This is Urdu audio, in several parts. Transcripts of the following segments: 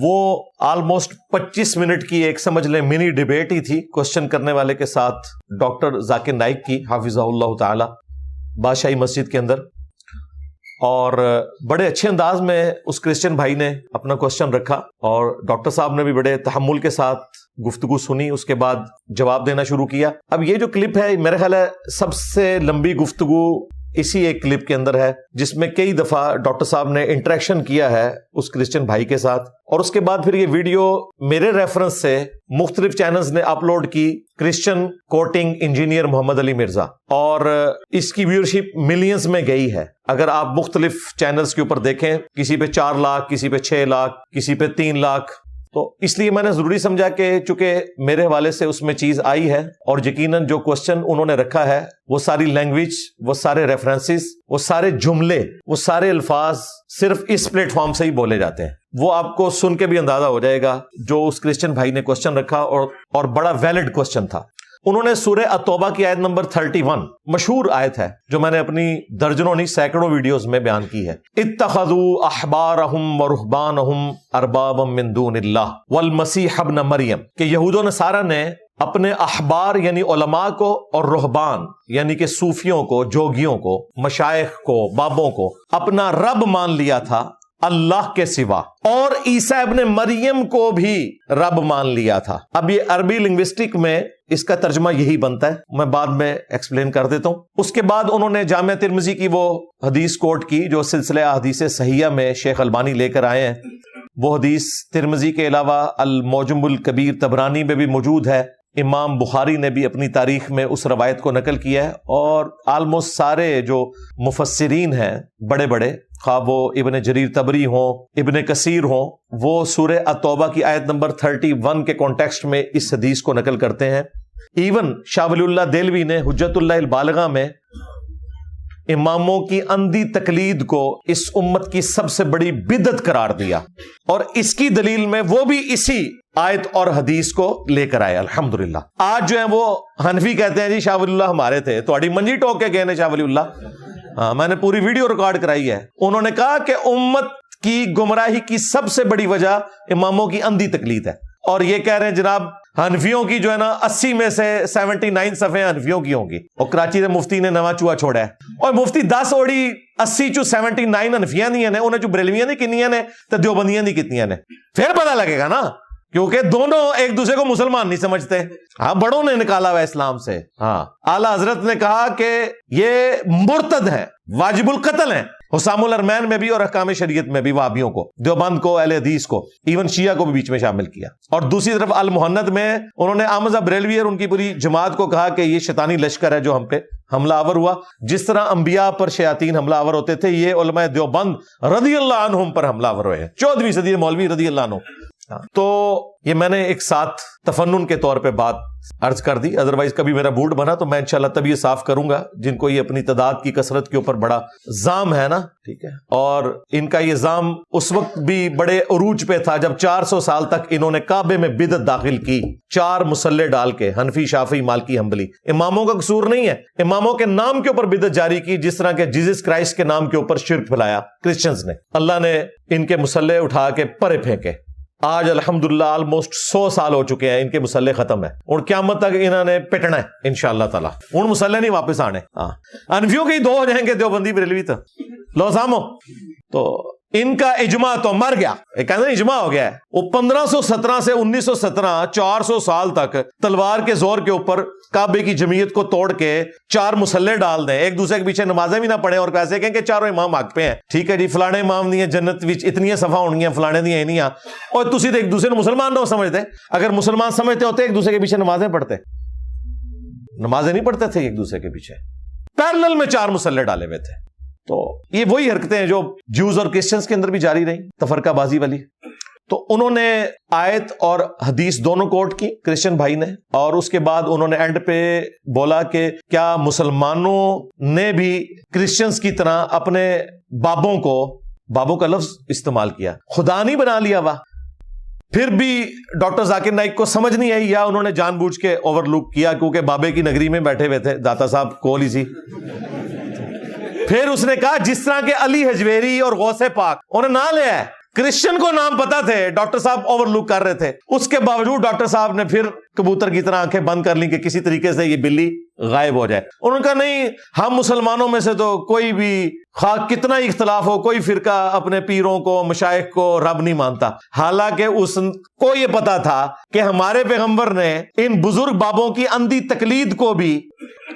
وہ آلموسٹ 25 منٹ کی ایک سمجھ لیں منی ڈیبیٹ ہی تھی کوشچن کرنے والے کے ساتھ ڈاکٹر ذاکر نائک کی حافظہ اللہ تعالی بادشاہی مسجد کے اندر. اور بڑے اچھے انداز میں اس کرسچن بھائی نے اپنا کوشچن رکھا اور ڈاکٹر صاحب نے بھی بڑے تحمل کے ساتھ گفتگو سنی, اس کے بعد جواب دینا شروع کیا. اب یہ جو کلپ ہے میرے خیال ہے سب سے لمبی گفتگو اسی ایک کلپ کے اندر ہے, جس میں کئی دفعہ ڈاکٹر صاحب نے انٹریکشن کیا ہے اس کرسچن بھائی کے ساتھ. اور اس کے بعد پھر یہ ویڈیو میرے ریفرنس سے مختلف چینلز نے اپلوڈ کی, کرسچن کوٹنگ انجینئر محمد علی مرزا, اور اس کی ویورشپ ملینز میں گئی ہے. اگر آپ مختلف چینلز کے اوپر دیکھیں, کسی پہ 4 لاکھ, کسی پہ 6 لاکھ, کسی پہ 3 لاکھ. تو اس لیے میں نے ضروری سمجھا کہ چونکہ میرے حوالے سے اس میں چیز آئی ہے اور یقیناً جو کوسچن انہوں نے رکھا ہے وہ ساری لینگویج, وہ سارے ریفرنسز, وہ سارے جملے, وہ سارے الفاظ صرف اس پلیٹ فارم سے ہی بولے جاتے ہیں. وہ آپ کو سن کے بھی اندازہ ہو جائے گا جو اس کرسچن بھائی نے کوسچن رکھا اور بڑا ویلڈ کوسچن تھا. انہوں نے سورہ التوبہ کی آیت نمبر 31 مشہور آیت ہے جو میں نے اپنی درجنوں نہیں سینکڑوں ویڈیوز میں بیان کی ہے. اتخذوا احبارهم ورهبانهم اربابا من دون اللہ والمسیح ابن مریم, کہ یہود و نصارہ نے اپنے احبار یعنی علماء کو اور رہبان یعنی کہ صوفیوں کو, جوگیوں کو, مشائخ کو, بابوں کو اپنا رب مان لیا تھا اللہ کے سوا, اور عیسیٰ ابن مریم کو بھی رب مان لیا تھا. اب یہ عربی لنگوسٹک میں اس کا ترجمہ یہی بنتا ہے, میں بعد میں ایکسپلین کر دیتا ہوں. اس کے بعد انہوں نے جامع ترمذی کی وہ حدیث کوٹ کی جو سلسلہ احادیث صحیحہ میں شیخ البانی لے کر آئے ہیں. وہ حدیث ترمذی کے علاوہ المعجم الکبیر طبرانی میں بھی موجود ہے. امام بخاری نے بھی اپنی تاریخ میں اس روایت کو نقل کیا ہے, اور آلموسٹ سارے جو مفسرین ہیں بڑے بڑے, خواہ وہ ابن جریر طبری ہوں, ابن کثیر ہوں, وہ سورہ التوبہ کی آیت نمبر 31 کے کانٹیکسٹ میں اس حدیث کو نقل کرتے ہیں. ایون شاہ ولی اللہ دہلوی نے حجت اللہ البالغہ میں اماموں کی اندھی تقلید کو اس امت کی سب سے بڑی بدعت قرار دیا, اور اس کی دلیل میں وہ بھی اسی آیت اور حدیث کو لے کر آئے. الحمدللہ آج جو ہیں وہ حنفی کہتے ہیں جی شاہ ولی اللہ ہمارے تھے, تو اڑی منجی ٹوک کے گئے نے شاہ ولی اللہ. ہاں, میں نے پوری ویڈیو ریکارڈ کرائی ہے. انہوں نے کہا کہ امت کی گمراہی کی سب سے بڑی وجہ اماموں کی اندھی تقلید ہے, اور یہ کہہ رہے ہیں جناب حنفیوں کی جو ہے نا 80 میں سے 79 صفحے حنفیوں کی ہوں گی, اور کراچی کے مفتی نے نواں چوہا چھوڑا ہے, اور مفتی 10 اوڑی 80 چو 79 حنفیاں نہیں ہیں, انہیں جو بریلویاں نہیں کنیاں نے تو دیوبندیاں نہیں کتنیاں نے. پھر پتہ لگے گا نا, کیونکہ دونوں ایک دوسرے کو مسلمان نہیں سمجھتے. ہاں, بڑوں نے نکالا ہوا اسلام سے. ہاں, اعلیٰ حضرت نے کہا کہ یہ مرتد ہیں, واجب القتل ہیں, حسام الارمین میں بھی اور احکام شریعت میں بھی, وہابیوں کو, دیوبند کو, اہل حدیث کو, ایون شیعہ کو بھی بیچ میں شامل کیا. اور دوسری طرف المحند میں انہوں نے احمد بریلوی اور ان کی پوری جماعت کو کہا کہ یہ شیطانی لشکر ہے جو ہم پہ حملہ آور ہوا. جس طرح انبیاء پر شیاطین حملہ آور ہوتے تھے, یہ علماء دیوبند رضی اللہ عنہم پر حملہ آور ہوئے ہیں, 14ویں صدی مولوی رضی اللہ عنہ. تو یہ میں نے ایک ساتھ تفنن کے طور پہ بات عرض کر دی, ادروائز کبھی میرا موڈ بنا تو میں انشاءاللہ تب یہ صاف کروں گا جن کو یہ اپنی تعداد کی کثرت کے اوپر بڑا زام ہے نا, ٹھیک ہے. اور ان کا یہ زام اس وقت بھی بڑے عروج پہ تھا جب 400 سال تک انہوں نے کعبے میں بدعت داخل کی, 4 مسلح ڈال کے, حنفی, شافعی, مالکی, حنبلی. اماموں کا قصور نہیں ہے, اماموں کے نام کے اوپر بدعت جاری کی, جس طرح کہ جیزس کرائسٹ کے نام کے اوپر شرک پھیلایا کرسچنز نے. اللہ نے ان کے مسلح اٹھا کے پرے پھینکے. آج الحمدللہ آلموسٹ 100 سال ہو چکے ہیں, ان کے مسلح ختم ہے, اور قیامت تک انہوں نے پٹنا ہے انشاءاللہ تعالی. ان مسلح نہیں واپس آنے. ہاں, انفیوں کے ہی 2 ہو جائیں گے, دیوبندی بریلوی تو لو سامو. تو ان کا اجماع تو مر گیا, ایک کہتے ہیں اجماع ہو گیا ہے. وہ 1517 سے 1917 400 سال تک تلوار کے زور کے اوپر کعبے کی جمعیت کو توڑ کے 4 مسلح ڈال دیں, ایک دوسرے کے پیچھے نمازیں بھی نہ پڑھیں, اور کیسے کہیں کہ چاروں امام حق پہ ہیں. ٹھیک ہے جی, فلانے امام نہیں ہے جنت وچ اتنی صفا ہونگیاں, فلانے نہیں ہے نہیں, اور تسی تو ایک دوسرے کو مسلمان نہ سمجھتے. اگر مسلمان سمجھتے ہوتے ایک دوسرے کے پیچھے نمازیں پڑھتے, نمازیں نہیں پڑھتے تھے ایک دوسرے کے پیچھے, پیرلل میں 4 مسلح ڈالے ہوئے تھے. تو یہ وہی حرکتیں ہیں جو جوز اور کرسچنز کے اندر بھی جاری رہیں, تفرقہ بازی والی. تو انہوں نے آیت اور حدیث دونوں کوٹ کی کرسچن بھائی نے, اور اس کے بعد انہوں نے اینڈ پہ بولا کہ کیا مسلمانوں نے بھی کرسچنز کی طرح اپنے بابوں کو, بابوں کا لفظ استعمال کیا, خدا نہیں بنا لیا وا. پھر بھی ڈاکٹر ذاکر نائک کو سمجھ نہیں آئی, یا انہوں نے جان بوجھ کے اوور لک کیا کیونکہ بابے کی نگری میں بیٹھے ہوئے تھے, داتا صاحب کول ہی سی. پھر اس نے کہا جس طرح کہ علی حجویری اور غوث پاک انہیں نہ لیا ہے, کرسچن کو نام پتا تھے, ڈاکٹر صاحب اوور لک کر رہے تھے, اس کے باوجود ڈاکٹر صاحب نے پھر کبوتر کی طرح آنکھیں بند کر لی کہ کسی طریقے سے یہ بلی غائب ہو جائے. انہوں نے کہا نہیں, ہم مسلمانوں میں سے تو کوئی بھی خواہ کتنا ہی اختلاف ہو, کوئی فرقہ اپنے پیروں کو مشائخ کو رب نہیں مانتا. حالانکہ اس کو یہ پتا تھا کہ ہمارے پیغمبر نے ان بزرگ بابوں کی اندھی تقلید کو بھی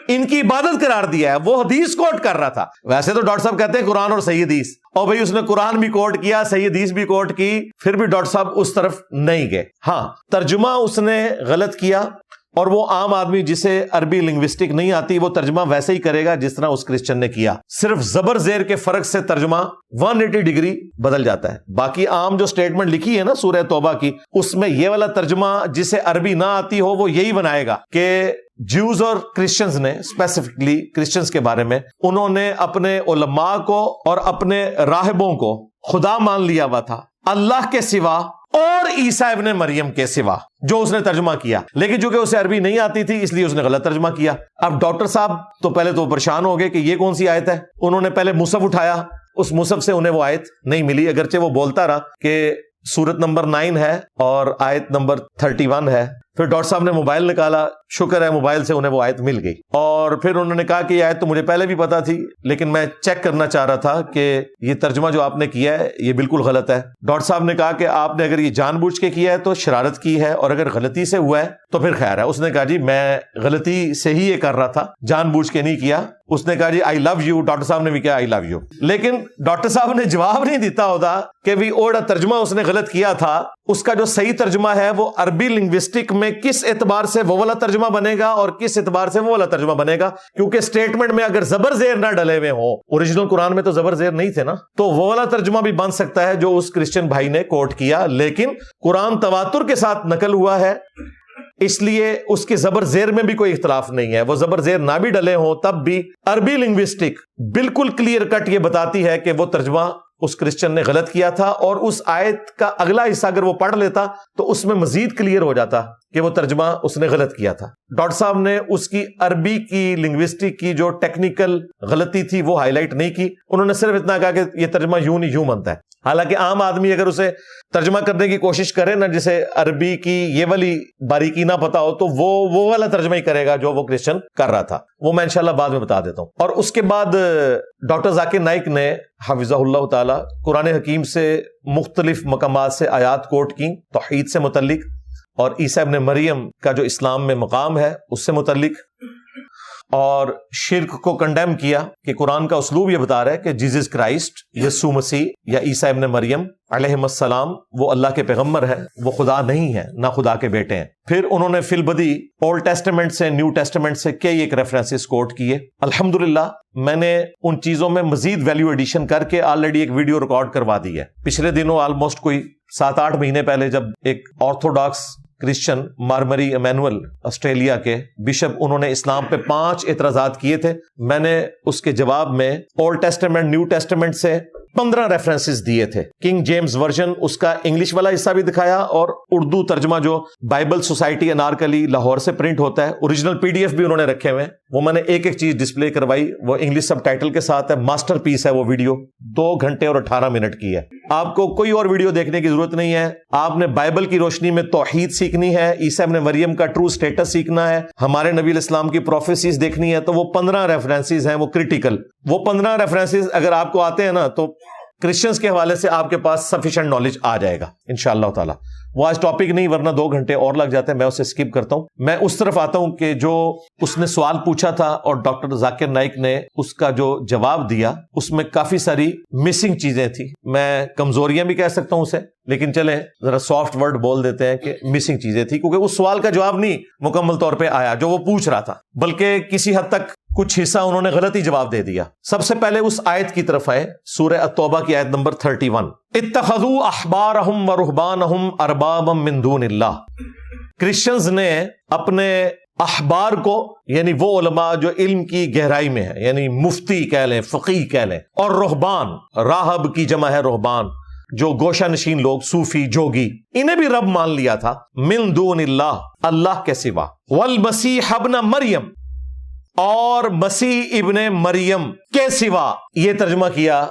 ان کی عبادت قرار دیا ہے. وہ حدیث کوٹ کر رہا تھا. ویسے تو ڈاکٹر صاحب کہتے ہیں قرآن اور صحیح حدیث, اور بھائی اس نے قرآن بھی کوٹ کیا, صحیح حدیث بھی کوٹ کی, پھر بھی ڈاکٹر صاحب اس طرف نہیں گئے. ہاں, ترجمہ اس نے غلط کیا, اور وہ عام آدمی جسے عربی لنگوسٹک نہیں آتی وہ ترجمہ ویسے ہی کرے گا جس طرح اس کرسچن نے کیا. صرف زبر زیر کے فرق سے ترجمہ 180 ڈگری بدل جاتا ہے. باقی عام جو سٹیٹمنٹ لکھی ہے نا سورہ توبہ کی, اس میں یہ والا ترجمہ جسے عربی نہ آتی ہو وہ یہی بنائے گا کہ جیوز اور کرسچنز نے, اسپیسیفکلی کرسچنز کے بارے میں, انہوں نے اپنے علماء کو اور اپنے راہبوں کو خدا مان لیا ہوا تھا اللہ کے سوا اور عیسیٰ ابن مریم کے سوا, جو اس نے ترجمہ کیا. لیکن چونکہ اسے عربی نہیں آتی تھی اس لیے اس نے غلط ترجمہ کیا. اب ڈاکٹر صاحب تو پہلے تو پریشان ہو گئے کہ یہ کون سی آیت ہے. انہوں نے پہلے مصحف اٹھایا, اس مصحف سے انہیں وہ آیت نہیں ملی, اگرچہ وہ بولتا رہا کہ سورت نمبر 9 ہے اور آیت نمبر 31 ہے. پھر ڈاکٹر صاحب نے موبائل نکالا, شکر ہے موبائل سے انہیں وہ آیت مل گئی, اور پھر انہوں نے کہا کہ یہ آیت تو مجھے پہلے بھی پتا تھی لیکن میں چیک کرنا چاہ رہا تھا کہ یہ ترجمہ جو آپ نے کیا ہے یہ بالکل غلط ہے. ڈاکٹر صاحب نے کہا کہ آپ نے اگر یہ جان بوجھ کے کیا ہے تو شرارت کی ہے, اور اگر غلطی سے ہوا ہے تو پھر خیر ہے. اس نے کہا جی میں غلطی سے ہی یہ کر رہا تھا, جان بوجھ کے نہیں کیا. اس نے کہا جی آئی لو یو. ڈاکٹر صاحب نے بھی کہا آئی لو یو, لیکن ڈاکٹر صاحب نے جواب نہیں دیتا ہوتا کہ بھی اوڑا ترجمہ اس نے غلط کیا تھا, اس کا جو صحیح ترجمہ ہے وہ عربی لنگوسٹک میں کس اعتبار سے وہ والا ترجمہ بنے گا اور کس اعتبار سے وہ والا ترجمہ بنے گا. کیونکہ سٹیٹمنٹ میں اگر زبر زیر نہ ڈلے ہوئے ہوں, اوریجنل قرآن میں تو زبر زیر نہیں تھے نا, تو وہ والا ترجمہ بھی بن سکتا ہے جو اس کرسچن بھائی نے کوٹ کیا. لیکن قرآن تواتر کے ساتھ نقل ہوا ہے, اس لیے اس کے زبر زیر میں بھی کوئی اختلاف نہیں ہے. وہ زبر زیر نہ بھی ڈلے ہوں تب بھی عربی لنگوسٹک بالکل کلیئر کٹ یہ بتاتی ہے کہ وہ ترجمہ اس کرسچن نے غلط کیا تھا, اور اس آیت کا اگلا حصہ اگر وہ پڑھ لیتا تو اس میں مزید کلیئر ہو جاتا کہ وہ ترجمہ اس نے غلط کیا تھا. ڈاکٹر صاحب نے اس کی عربی کی لنگوسٹک کی جو ٹیکنیکل غلطی تھی وہ ہائی لائٹ نہیں کی. انہوں نے صرف اتنا کہا کہ یہ ترجمہ یوں نہیں یوں بنتا ہے. حالانکہ عام آدمی اگر اسے ترجمہ کرنے کی کوشش کرے نا, جسے عربی کی یہ والی باریکی نہ پتا ہو, تو وہ والا ترجمہ ہی کرے گا جو وہ کرسچن کر رہا تھا. وہ میں انشاءاللہ بعد میں بتا دیتا ہوں. اور اس کے بعد ڈاکٹر ذاکر نائک نے حفظہ اللہ تعالی قرآن حکیم سے مختلف مقامات سے آیات کوٹ کی توحید سے متعلق, اور عیسیٰ ابن مریم کا جو اسلام میں مقام ہے اس سے متعلق, اور شرک کو کنڈیم کیا کہ قرآن کا اسلوب یہ بتا رہا ہے کہ جیزس کرائسٹ, یسوع مسیح یا عیسیٰ ابن مریم علیہ السلام وہ اللہ کے پیغمبر ہیں, وہ خدا نہیں ہے, نہ خدا کے بیٹے ہیں. پھر انہوں نے فی البدی اولڈ ٹیسٹمنٹ سے نیو ٹیسٹمنٹ سے کئی ایک ریفرنسز کوٹ کیے. الحمدللہ میں نے ان چیزوں میں مزید ویلیو ایڈیشن کر کے آلریڈی ایک ویڈیو ریکارڈ کروا دی ہے. پچھلے دنوں آلموسٹ کوئی 7-8 مہینے پہلے جب ایک آرتھوڈاکس کرسچن مارمری ایمینول آسٹریلیا کے بشپ, انہوں نے اسلام پہ 5 اعتراضات کیے تھے, میں نے اس کے جواب میں اولڈ ٹیسٹمنٹ نیو ٹیسٹمنٹ سے 15 ریفرنسز دیے تھے. کنگ جیمز ورژن اس کا انگلش والا حصہ بھی دکھایا, اور اردو ترجمہ جو بائبل سوسائٹی انارکلی لاہور سے پرنٹ ہوتا ہے, اوریجنل PDF بھی انہوں نے رکھے ہوئے, وہ میں نے ایک ایک چیز ڈسپلے کروائی. وہ انگلش سب ٹائٹل کے ساتھ ہے, ماسٹر پیس ہے وہ ویڈیو, 2 گھنٹے اور 18 منٹ کی ہے. آپ کو کوئی اور ویڈیو دیکھنے کی ضرورت نہیں ہے. آپ نے بائبل کی روشنی میں توحید سیکھنی ہے, عیسیٰ ابن مریم کا ٹرو سٹیٹس سیکھنا ہے, ہمارے نبی الاسلام کی پروفیسیز دیکھنی ہے, تو وہ 15 ریفرنسز ہیں, وہ کریٹیکل. وہ 15 ریفرنسز اگر آپ کو آتے ہیں نا تو کرسچنز کے حوالے سے آپ کے پاس سفیشینٹ نالج آ جائے گا انشاءاللہ تعالی. وہ آج ٹاپک نہیں, ورنہ 2 گھنٹے اور لگ جاتے ہیں, میں اسے اسکپ کرتا ہوں. میں اس طرف آتا ہوں کہ جو اس نے سوال پوچھا تھا اور ڈاکٹر ذاکر نائک نے اس کا جو جواب دیا, اس میں کافی ساری مسنگ چیزیں تھی. میں کمزوریاں بھی کہہ سکتا ہوں اسے, لیکن چلیں ذرا سافٹ ورڈ بول دیتے ہیں کہ مسنگ چیزیں تھی, کیونکہ اس سوال کا جواب نہیں مکمل طور پہ آیا جو وہ پوچھ رہا تھا, بلکہ کسی حد تک کچھ حصہ انہوں نے غلط ہی جواب دے دیا. سب سے پہلے اس آیت کی طرف آئے, سورہ التوبہ کی آیت نمبر 31, اتخذوا احبارہم ورہبانہم اربابا من دون اللہ. کرسچنز نے اپنے احبار کو, یعنی وہ علماء جو علم کی گہرائی میں ہیں, یعنی مفتی کہہ لیں, فقیہ کہہ لیں, اور رہبان, راہب کی جمع ہے رہبان, جو گوشہ نشین لوگ, صوفی, جوگی, انہیں بھی رب مان لیا تھا. من دون اللہ, اللہ کے سوا. والمسیح ابن مریم, اور مسیح ابن مریم کے سوا. یہ ترجمہ کیا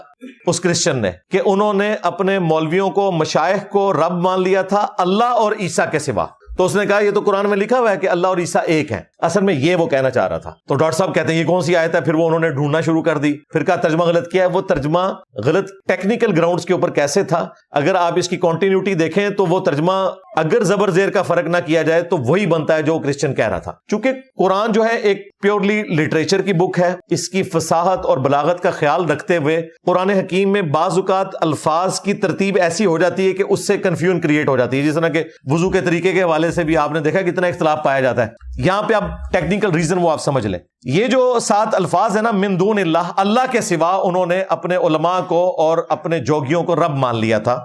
اس کرسچن نے کہ انہوں نے اپنے مولویوں کو مشائخ کو رب مان لیا تھا اللہ اور عیسیٰ کے سوا. تو اس نے کہا یہ تو قرآن میں لکھا ہوا ہے کہ اللہ اور عیسیٰ ایک ہیں. اصل میں یہ وہ کہنا چاہ رہا تھا. تو ڈاکٹر صاحب کہتے ہیں یہ کون سی آیت ہے؟ پھر وہ انہوں نے ڈھونڈنا شروع کر دی. پھر کہا ترجمہ غلط کیا ہے. وہ ترجمہ غلط ٹیکنیکل گراؤنڈز کے اوپر کیسے تھا؟ اگر آپ اس کی کنٹینیوٹی دیکھیں تو وہ ترجمہ اگر زبر زیر کا فرق نہ کیا جائے تو وہی بنتا ہے جو کرسچن کہہ رہا تھا. چونکہ قرآن جو ہے ایک پیورلی لٹریچر کی بک ہے, اس کی فصاحت اور بلاغت کا خیال رکھتے ہوئے قرآن حکیم میں بعض اوقات الفاظ کی ترتیب ایسی ہو جاتی ہے کہ اس سے کنفیوژن کریٹ ہو جاتی ہے. جس طرح کہ وضو کے طریقے کے حوالے سے بھی آپ نے دیکھا کتنا اختلاف پایا جاتا ہے. یہاں پہ آپ ٹیکنیکل ریزن وہ آپ سمجھ لیں. یہ جو 7 الفاظ ہیں نا, من دون اللہ, اللہ کے سوا انہوں نے اپنے علماء کو اور اپنے جوگیوں کو رب مان لیا تھا.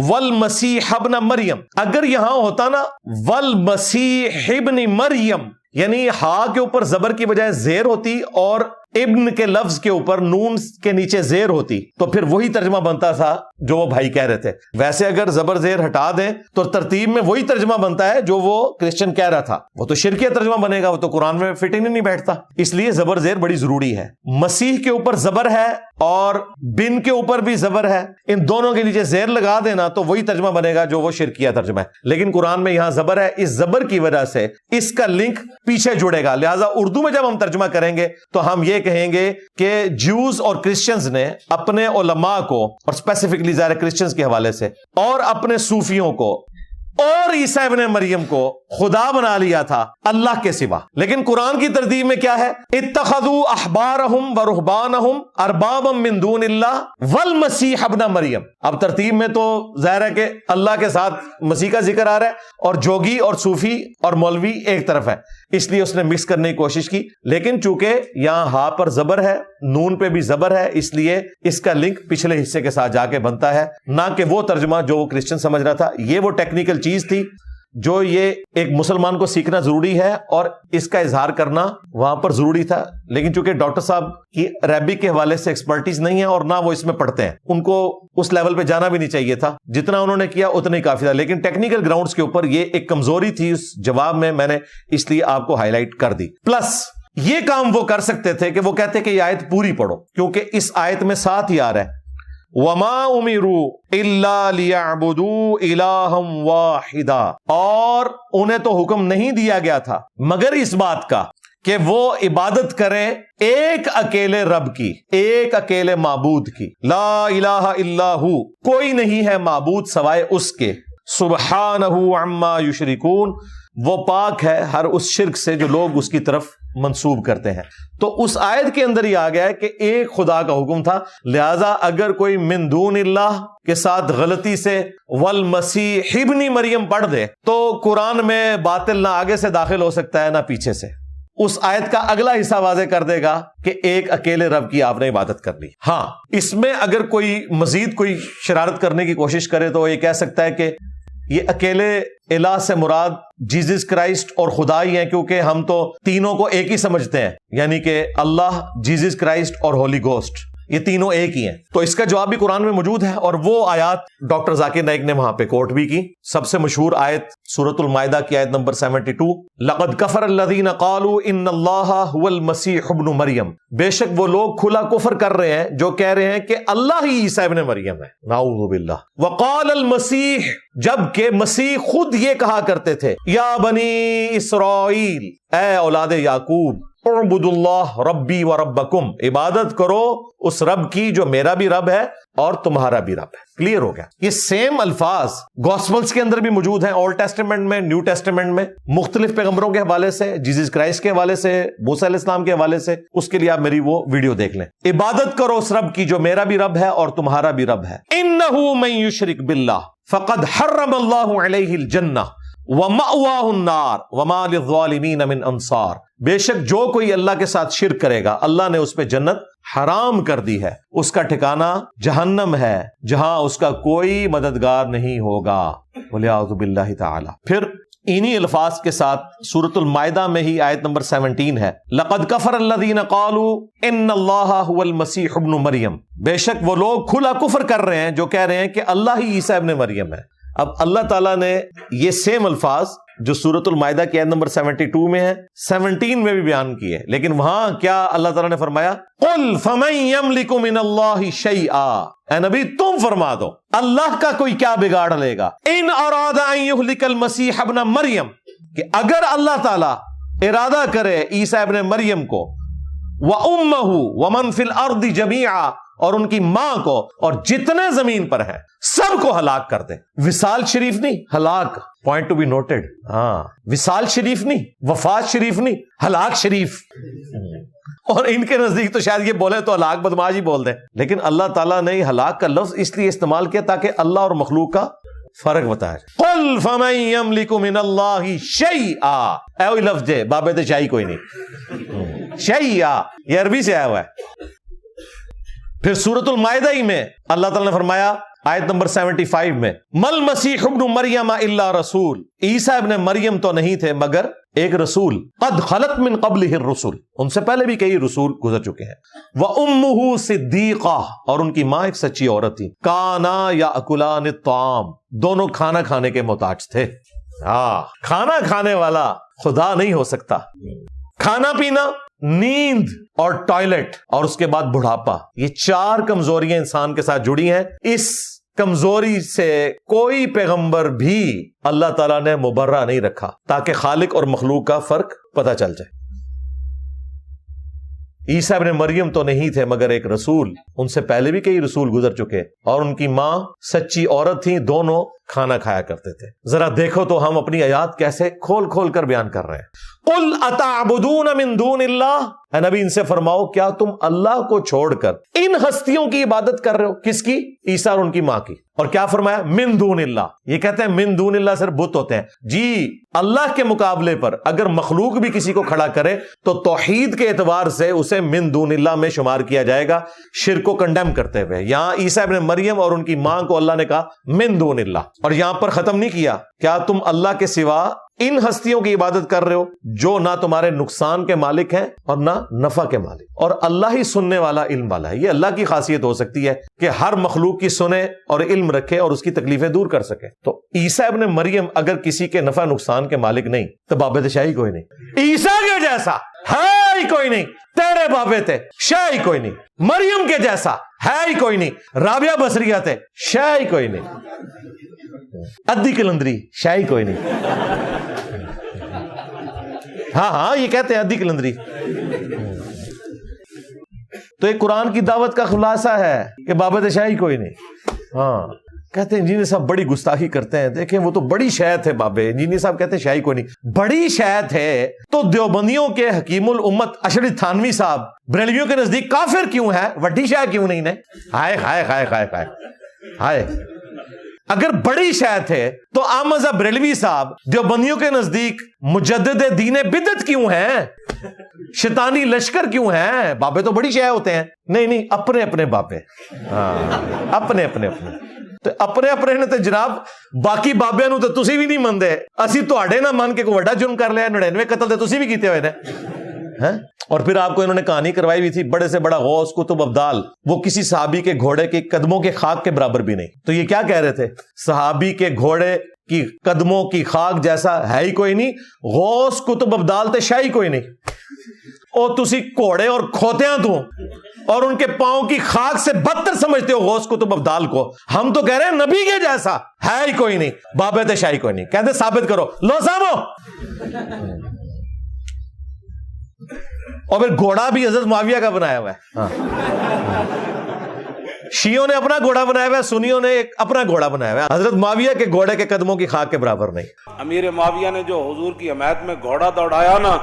والمسیح ابن مریم, اگر یہاں ہوتا نا والمسیح ابن مریم, یعنی ہا کے اوپر زبر کی بجائے زیر ہوتی اور ابن کے لفظ کے اوپر نون کے نیچے زیر ہوتی, تو پھر وہی ترجمہ بنتا تھا جو وہ بھائی کہہ رہے تھے. ویسے اگر زبر زیر ہٹا دیں تو ترتیب میں وہی ترجمہ بنتا ہے جو وہ کرسچن کہہ رہا تھا. وہ تو شرکیہ ترجمہ بنے گا, وہ تو قرآن میں فٹ ہی نہیں بیٹھتا. اس لیے زبر زیر بڑی ضروری ہے. مسیح کے اوپر زبر ہے اور بن کے اوپر بھی زبر ہے, ان دونوں کے نیچے زیر لگا دینا تو وہی ترجمہ بنے گا جو وہ شرکیہ ترجمہ ہے. لیکن قرآن میں یہاں زبر ہے, اس زبر کی وجہ سے اس کا لنک پیچھے جڑے گا. لہٰذا اردو میں جب ہم ترجمہ کریں گے تو ہم یہ کہیں گے کہ جوز اور کرسچنز نے اپنے علماء کو, اور اسپیسیفکلی ظاہر کرسچنز کے حوالے سے, اور اپنے صوفیوں کو اور عیسیٰ ابن مریم کو خدا بنا لیا تھا اللہ کے سوا. لیکن قرآن کی ترتیب میں کیا ہے؟ اتخذوا احبارہم ورہبانہم اربابا من دون اللہ والمسیح ابن مریم. اب ترتیب میں تو ظاہر ہے کہ اللہ کے ساتھ مسیح کا ذکر آ رہا ہے اور جوگی اور صوفی اور مولوی ایک طرف ہے, اس لیے اس نے مکس کرنے کی کوشش کی. لیکن چونکہ یہاں ہا پر زبر ہے, نون پہ بھی زبر ہے, اس لیے اس کا لنک پچھلے حصے کے ساتھ جا کے بنتا ہے, نہ کہ وہ ترجمہ جو وہ کرسچن سمجھ رہا تھا. یہ وہ ٹیکنیکل چیز تھی جو یہ ایک مسلمان کو سیکھنا ضروری ہے اور اس کا اظہار کرنا وہاں پر ضروری تھا. لیکن چونکہ ڈاکٹر صاحب کی عربی کے حوالے سے ایکسپرٹیز نہیں ہے اور نہ وہ اس میں پڑھتے ہیں, ان کو اس لیول پہ جانا بھی نہیں چاہیے تھا. جتنا انہوں نے کیا اتنا ہی کافی تھا. لیکن ٹیکنیکل گراؤنڈز کے اوپر یہ ایک کمزوری تھی اس جواب میں نے اس لیے آپ کو ہائی لائٹ کر دی. پلس یہ کام وہ کر سکتے تھے کہ وہ کہتے کہ یہ آیت پوری پڑھو, کیونکہ اس آیت میں ساتھ ہی آ رہا ہے وَمَا أُمِرُوا إِلَّا لِيَعْبُدُوا إِلَٰهًا وَاحِدًا, اور انہیں تو حکم نہیں دیا گیا تھا مگر اس بات کا کہ وہ عبادت کریں ایک اکیلے رب کی, ایک اکیلے معبود کی. لا الہ الا ہو, کوئی نہیں ہے معبود سوائے اس کے. سبحانہ عما یشرکون, وہ پاک ہے ہر اس شرک سے جو لوگ اس کی طرف منسوب کرتے ہیں. تو اس آیت کے اندر ہی آ گیا ہے کہ ایک خدا کا حکم تھا. لہذا اگر کوئی من دون اللہ کے ساتھ غلطی سے والمسیح ابن مریم پڑھ دے تو قرآن میں باطل نہ آگے سے داخل ہو سکتا ہے نہ پیچھے سے. اس آیت کا اگلا حصہ واضح کر دے گا کہ ایک اکیلے رب کی آپ نے عبادت کر لی. ہاں, اس میں اگر کوئی مزید کوئی شرارت کرنے کی کوشش کرے تو یہ کہہ سکتا ہے کہ یہ اکیلے الہ سے مراد جیزس کرائسٹ اور خدا ہی ہیں, کیونکہ ہم تو تینوں کو ایک ہی سمجھتے ہیں, یعنی کہ اللہ, جیزس کرائسٹ اور ہولی گوسٹ, یہ تینوں ایک ہی ہیں. تو اس کا جواب بھی قرآن میں موجود ہے اور وہ آیات ڈاکٹر ذاکر نائک نے وہاں پہ کوٹ بھی کی. سب سے مشہور آیت سورۃ المائدہ کی آیت نمبر 72, لقد کفر الذین قالوا ان اللہ هو المسیح ابن مریم, بے شک وہ لوگ کھلا کفر کر رہے ہیں جو کہہ رہے ہیں کہ اللہ ہی عیسیٰ ابن مریم ہے. نعوذ باللہ. وقال المسیح, جبکہ مسیح خود یہ کہا کرتے تھے, یا بنی اسرائیل, اے اولاد یعقوب, اعبدوا اللہ ربی و ربکم, عبادت کرو اس رب کی جو میرا بھی رب ہے اور تمہارا بھی رب ہے. کلیئر ہو گیا. یہ سیم الفاظ گوسپلز کے اندر بھی موجود ہیں, اولڈ ٹیسٹمنٹ میں, نیو ٹیسٹمنٹ میں, مختلف پیغمبروں کے حوالے سے, جیزس کرائسٹ کے حوالے سے, موسیٰ علیہ السلام کے حوالے سے. اس کے لیے آپ میری وہ ویڈیو دیکھ لیں. عبادت کرو اس رب کی جو میرا بھی رب ہے اور تمہارا بھی رب ہے. انہ من یشرک باللہ فقد حرم اللہ علیہ الجنہ ومأواہ النار وما للظالمین من انصار, بے شک جو کوئی اللہ کے ساتھ شرک کرے گا اللہ نے اس پہ جنت حرام کر دی ہے, اس کا ٹھکانہ جہنم ہے جہاں اس کا کوئی مددگار نہیں ہوگا. وَلِعَوْذُ بِاللَّهِ تعالی. پھر انہی الفاظ کے ساتھ سورۃ المائدہ میں ہی آیت نمبر 17 ہے, لقد کفر الذین قالوا ان اللہ هو المسیح ابن مریم, بے شک وہ لوگ کھلا کفر کر رہے ہیں جو کہہ رہے ہیں کہ اللہ ہی عیسیٰ ابن مریم ہے. اب اللہ تعالیٰ نے یہ سیم الفاظ جو سورۃ المائدہ کی آیت نمبر 72 میں ہے، 17 میں بھی بیان کی ہے، لیکن وہاں کیا اللہ تعالیٰ نے فرمایا؟ قُلْ فَمَن يَمْلِكُ مِنَ اللَّهِ شَيْئًا، اے نبی تم فرما دو اللہ کا کوئی کیا بگاڑ لے گا، ان اراد ان یہلک المسیح ابن مریم، کہ اگر اللہ تعالیٰ ارادہ کرے عیسیٰ ابن مریم کو، وَأُمَّهُ وَمَن فِي الْأَرْضِ جَمِيعًا، اور ان کی ماں کو اور جتنے زمین پر ہیں سب کو ہلاک کر دے۔ وصال شریف نہیں، ہلاک، پوائنٹ ٹو بی نوٹڈ۔ ہاں، وصال شریف نہیں، وفات شریف نہیں، ہلاک شریف۔ اور ان کے نزدیک تو شاید یہ بولے تو ہلاک بدماش ہی بول دیں، لیکن اللہ تعالیٰ نے ہلاک کا لفظ اس لیے استعمال کیا تاکہ اللہ اور مخلوق کا فرق بتایا۔ قُلْ فَمَن يَمْلِكُ مِنَ اللَّهِ شَيْئًا، اے وہی لفظ ہے، بابے تے شاہی کوئی نہیں، شیئا یہ عربی سے آیا ہوا ہے۔ پھر سورۃ المائدہ ہی میں اللہ تعالیٰ نے فرمایا آیت نمبر 75 میں، مل مسیح ابن مریم الا رسول، عیسیٰ ابن مریم تو نہیں تھے مگر ایک رسول، قد خلت من قبلہ الرسل، ان سے پہلے بھی کئی رسول گزر چکے ہیں، وامہ صدیقہ، اور ان کی ماں ایک سچی عورت تھی، کانا یاکلان الطعام، دونوں کھانا کھانے کے محتاج تھے۔ ہاں، کھانا کھانے والا خدا نہیں ہو سکتا۔ کھانا پینا، نیند اور ٹوائلٹ، اور اس کے بعد بڑھاپا، یہ 4 کمزوریاں انسان کے ساتھ جڑی ہیں۔ اس کمزوری سے کوئی پیغمبر بھی اللہ تعالیٰ نے مبرہ نہیں رکھا تاکہ خالق اور مخلوق کا فرق پتہ چل جائے۔ عیسیٰ ابن مریم تو نہیں تھے مگر ایک رسول، ان سے پہلے بھی کئی رسول گزر چکے، اور ان کی ماں سچی عورت تھی، دونوں کھانا کھایا کرتے تھے۔ ذرا دیکھو تو ہم اپنی آیات کیسے کھول کھول کر بیان کر رہے ہیں۔ قُلْ أَتَعْبُدُونَ مِن دُونِ اللَّهِ، اے نبی ان سے فرماؤ کیا تم اللہ کو چھوڑ کر ان ہستیوں کی عبادت کر رہے ہو؟ کس کی؟ عیسیٰ اور ان کی ماں کی۔ اور کیا فرمایا؟ من دون اللہ۔ یہ کہتے ہیں من دون اللہ صرف بت ہوتے ہیں جی، اللہ کے مقابلے پر اگر مخلوق بھی کسی کو کھڑا کرے تو توحید کے اعتبار سے اسے من دون اللہ میں شمار کیا جائے گا، شرک کو کنڈیم کرتے ہوئے۔ یہاں عیسیٰ ابن مریم اور ان کی ماں کو اللہ نے کہا من دون اللہ، اور یہاں پر ختم نہیں کیا، کیا تم اللہ کے سوا ان ہستیوں کی عبادت کر رہے ہو جو نہ تمہارے نقصان کے مالک ہیں اور نہ نفع کے مالک، اور اللہ ہی سننے والا، علم والا ہے۔ یہ اللہ کی خاصیت ہو سکتی ہے کہ ہر مخلوق کی سنے اور علم رکھے اور اس کی تکلیفیں دور کر سکے۔ تو عیسیٰ ابن مریم اگر کسی کے نفع نقصان کے مالک نہیں تو بابے شاہی کوئی نہیں، عیسیٰ کے جیسا ہے ہی کوئی نہیں، تیرے بابے تھے شاہی کوئی نہیں، مریم کے جیسا ہے ہی کوئی نہیں، رابعہ بصریہ تھے شاہی کوئی نہیں، ادی کلندری شاہی کوئی نہیں۔ ہاں یہ کہتے ہیں ادی کلندری۔ تو یہ قرآن کی دعوت کا خلاصہ ہے کہ بابت شاہی کوئی نہیں۔ ہاں کہتے ہیں انجینئر صاحب بڑی گستاخی کرتے ہیں، دیکھیں وہ تو بڑی شاید ہے بابے، انجینئر صاحب کہتے ہیں شاہی کوئی نہیں، بڑی شاید ہے تو دیوبندیوں کے حکیم الامت اشرف تھانوی صاحب بریلویوں کے نزدیک کافر کیوں ہے، وڈی شاید کیوں نہیں نے؟ ہائے ہائے ہائے ہائے ہائے ہائے، اگر بڑی شاید ہے تو احمد بریلوی صاحب دیوبندیوں کے نزدیک مجدد دین بدعت کیوں ہیں، شیطانی لشکر کیوں ہیں؟ بابے تو بڑی شے ہوتے ہیں۔ نہیں اپنے اپنے بابے، ہاں اپنے اپنے تو اپنے اپنے نے تے جناب باقی بابیاں نو تے تسی بھی نہیں مندے، اسی تواڈے نہ من کے کوئی بڑا جرم کر لیا، 99 قتل تے تسی بھی کیتے ہوئے نے۔ اور پھر آپ کو انہوں نے کہانی کروائی ہوئی تھی، بڑے سے بڑا غوث قطب ابدال، وہ کسی صحابی کے گھوڑے کے قدموں کے خاک کے برابر بھی نہیں۔ تو یہ کیا کہہ رہے تھے؟ صحابی کے گھوڑے کی قدموں کی خاک جیسا ہے ہی کوئی نہیں، غوث قطب ابدال تے شاہی کوئی نہیں۔ اور تسی گھوڑے اور کھوتیاں تو اور ان کے پاؤں کی خاک سے بدتر سمجھتے ہو غوث قطب ابدال کو، ہم تو کہہ رہے ہیں نبی کے جیسا ہے ہی کوئی نہیں، بابت شاہی کوئی نہیں۔ کہتے ثابت کرو، لو سامو۔ اور پھر گھوڑا بھی حضرت معاویہ کا بنایا ہوا ہے، شیعوں نے اپنا گھوڑا بنایا ہوا ہے، سنیوں نے اپنا گھوڑا بنایا ہوا ہے، حضرت معاویہ کے گھوڑے کے قدموں کی خاک کے برابر نہیں۔ امیر معاویہ نے جو حضور کی حمایت میں گھوڑا دوڑایا نا،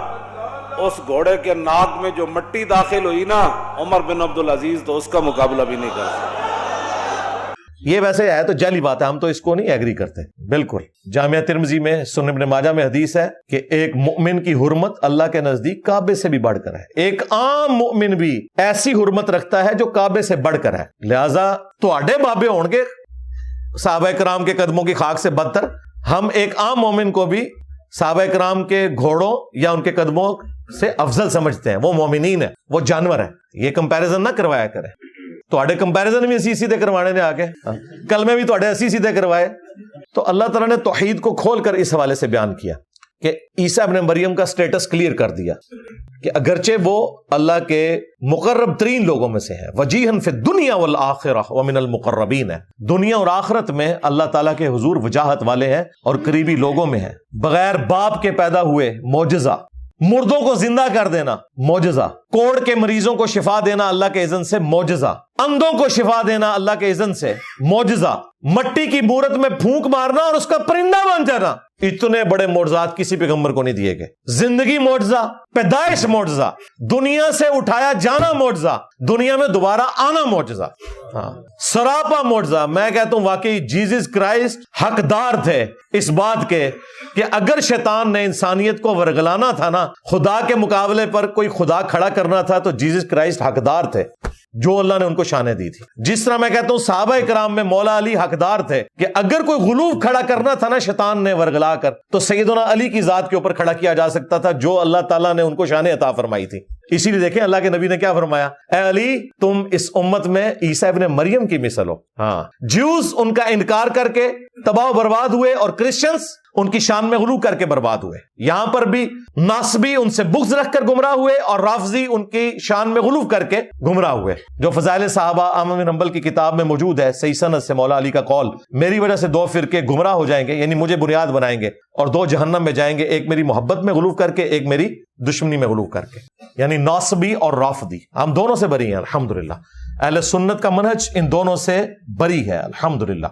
اس گھوڑے کے ناک میں جو مٹی داخل ہوئی نا، عمر بن عبدالعزیز تو اس کا مقابلہ بھی نہیں کر سکتا۔ یہ ویسے ہے تو جعلی بات ہے، ہم تو اس کو نہیں ایگری کرتے بالکل۔ جامعہ ترمذی میں، سنن ابن ماجہ میں حدیث ہے کہ ایک مؤمن کی حرمت اللہ کے نزدیک کعبے سے بھی بڑھ کر ہے، ایک عام مؤمن بھی ایسی حرمت رکھتا ہے جو کعبے سے بڑھ کر ہے۔ لہذا تواڈے بابے ہون گے صحابہ کرام کے قدموں کی خاک سے بدتر، ہم ایک عام مومن کو بھی صحابہ کرام کے گھوڑوں یا ان کے قدموں سے افضل سمجھتے ہیں۔ وہ مومنین ہیں، وہ جانور ہیں۔ یہ کمپیریزن نہ کروایا کریں، تواڈے کمپیریزن بھی اسی سیدھے کروانے نے آگے، کل میں بھی تواڈے اسی سیدھے کروائے۔ تو اللہ تعالیٰ نے توحید کو کھول کر اس حوالے سے بیان کیا۔ کہ عیسیٰ ابن مریم کا سٹیٹس کلیئر کر دیا کہ اگرچہ وہ اللہ کے مقرب ترین لوگوں میں سے ہیں، وجیہن فی الدنیا والآخرہ ومن المقربین، ہے دنیا اور آخرت میں اللہ تعالیٰ کے حضور وجاہت والے ہیں اور قریبی لوگوں میں ہیں، بغیر باپ کے پیدا ہوئے معجزہ، مردوں کو زندہ کر دینا معجزہ، کوڑ کے مریضوں کو شفا دینا اللہ کے اذن سے معجزہ، اندھوں کو شفا دینا اللہ کے اذن سے معجزہ، مٹی کی مورت میں پھونک مارنا اور اس کا پرندہ بن جانا، اتنے بڑے معجزات کسی پیغمبر کو نہیں دیے گئے۔ زندگی معجزہ، پیدائش معجزہ، دنیا سے اٹھایا جانا معجزہ، دنیا میں دوبارہ آنا معجزہ، ہاں سراپا معجزہ۔ میں کہتا ہوں واقعی جیزس کرائسٹ حقدار تھے اس بات کے کہ اگر شیطان نے انسانیت کو ورگلانا تھا نا، خدا کے مقابلے پر کوئی خدا کھڑا کرنا تھا، تو جیزس کرائسٹ حقدار تھے جو اللہ نے ان کو شانیں دی تھی۔ جس طرح میں کہتا ہوں صحابہ کرام میں مولا علی حقدار تھے کہ اگر کوئی غلوف کھڑا کرنا تھا نا شیطان نے ورگلا کر، تو سیدنا علی کی ذات کے اوپر کھڑا کیا جا سکتا تھا جو اللہ تعالیٰ نے ان کو شانیں عطا فرمائی تھی۔ اسی لیے دیکھیں اللہ کے نبی نے کیا فرمایا، اے علی تم اس امت میں عیسیٰ ابن مریم کی مثل ہو۔ ہاں جیوز ان کا انکار کر کے تباہ و برباد ہوئے اور کرسچنز ان کی شان میں غلو کر کے برباد ہوئے۔ یہاں پر بھی ناصبی ان سے بغض رکھ کر گمراہ ہوئے اور رافضی ان کی شان میں غلو کر کے گمراہ ہوئے۔ جو فضائل صحابہ احمد بن حنبل کی کتاب میں موجود ہے، صحیح سند سے مولا علی کا قول، میری وجہ سے دو فرقے گمراہ ہو جائیں گے، یعنی مجھے بنیاد بنائیں گے، اور دو جہنم میں جائیں گے، ایک میری محبت میں غلو کر کے، ایک میری دشمنی میں غلو کر کے، یعنی ناصبی اور رافضی۔ ہم دونوں سے بری ہیں الحمدللہ، اہل سنت کا منہج ان دونوں سے بری ہے الحمدللہ۔